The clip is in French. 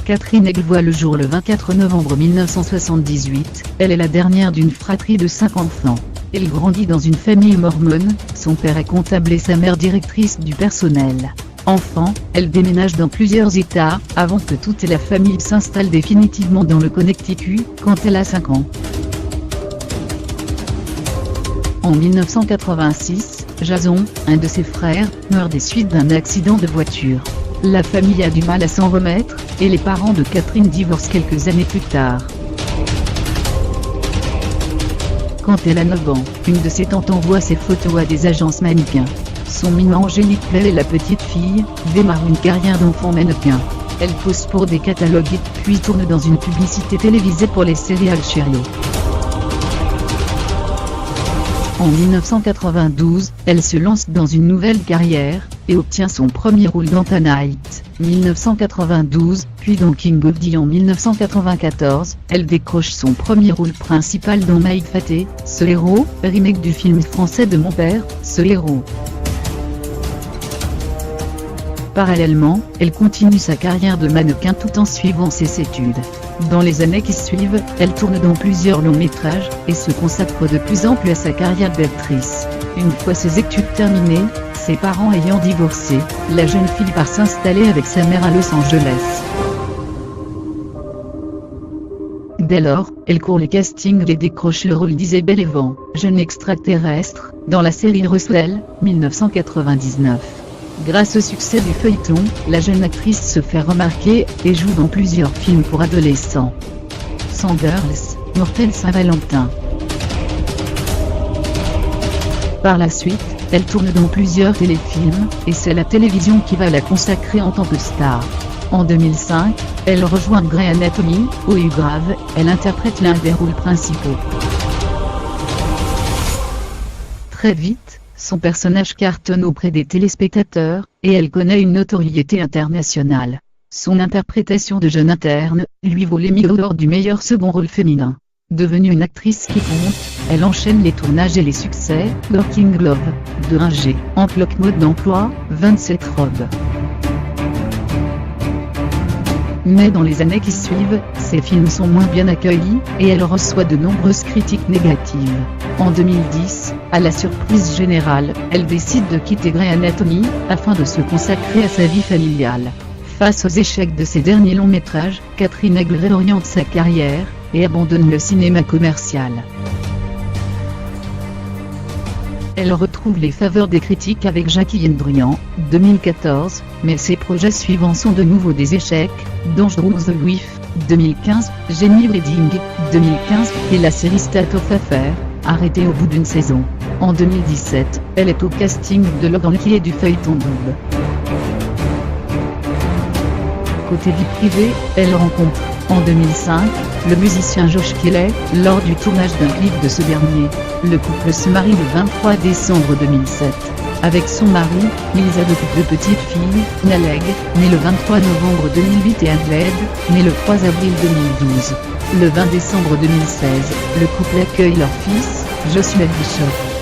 Catherine Egg voit le jour le 24 novembre 1978, elle est la dernière d'une fratrie de 5 enfants. Elle grandit dans une famille mormone, son père est comptable et sa mère directrice du personnel. Enfant, elle déménage dans plusieurs États, avant que toute la famille s'installe définitivement dans le Connecticut, quand elle a 5 ans. En 1986, Jason, un de ses frères, meurt des suites d'un accident de voiture. La famille a du mal à s'en remettre, et les parents de Catherine divorcent quelques années plus tard. Quand elle a 9 ans, une de ses tantes envoie ses photos à des agences mannequins. Son mime Angélique Play et la petite fille démarre une carrière d'enfant mannequin. Elle pose pour des catalogues, puis tourne dans une publicité télévisée pour les céréales Cheerios. En 1992, elle se lance dans une nouvelle carrière, et obtient son premier rôle dans Tonight, 1992, puis dans King of the en 1994, elle décroche son premier rôle principal dans Maïf Faté, Ce héros, remake du film français de Mon père, Ce héros. Parallèlement, elle continue sa carrière de mannequin tout en suivant ses études. Dans les années qui suivent, elle tourne dans plusieurs longs métrages, et se consacre de plus en plus à sa carrière d'actrice. Une fois ses études terminées, ses parents ayant divorcé, la jeune fille part s'installer avec sa mère à Los Angeles. Dès lors, elle court les castings et décroche le rôle d'Isabelle Evan, jeune extraterrestre, dans la série Roswell, 1999. Grâce au succès du feuilleton, la jeune actrice se fait remarquer, et joue dans plusieurs films pour adolescents. Sans Girls, Mortel Saint-Valentin. Par la suite, elle tourne dans plusieurs téléfilms, et c'est la télévision qui va la consacrer en tant que star. En 2005, elle rejoint Grey's Anatomy, où Hugh Grave, elle interprète l'un des rôles principaux. Très vite, son personnage cartonne auprès des téléspectateurs, et elle connaît une notoriété internationale. Son interprétation de jeune interne, lui vaut l'Emmy Award du meilleur second rôle féminin. Devenue une actrice qui compte, elle enchaîne les tournages et les succès, Working Love, de 1G, Emploc Mode d'emploi, 27 robes. Mais dans les années qui suivent, ses films sont moins bien accueillis, et elle reçoit de nombreuses critiques négatives. En 2010, à la surprise générale, elle décide de quitter Grey's Anatomy, afin de se consacrer à sa vie familiale. Face aux échecs de ses derniers longs métrages, Catherine Egg réoriente sa carrière, et abandonne le cinéma commercial. Elle retrouve les faveurs des critiques avec Jackie Ndrian, 2014, mais ses projets suivants sont de nouveau des échecs, Dangerous Wife, 2015, Jenny Wedding, 2015, et la série State of Affair, arrêtée au bout d'une saison. En 2017, elle est au casting de Logan qui est du feuilleton double. Côté vie privée, elle rencontre, en 2005, le musicien Josh Kelley, lors du tournage d'un clip de ce dernier. Le couple se marie le 23 décembre 2007. Avec son mari, ils adoptent 2 petites filles, Naleg, née le 23 novembre 2008 et Adelaide, née le 3 avril 2012. Le 20 décembre 2016, le couple accueille leur fils, Joshua Bishop.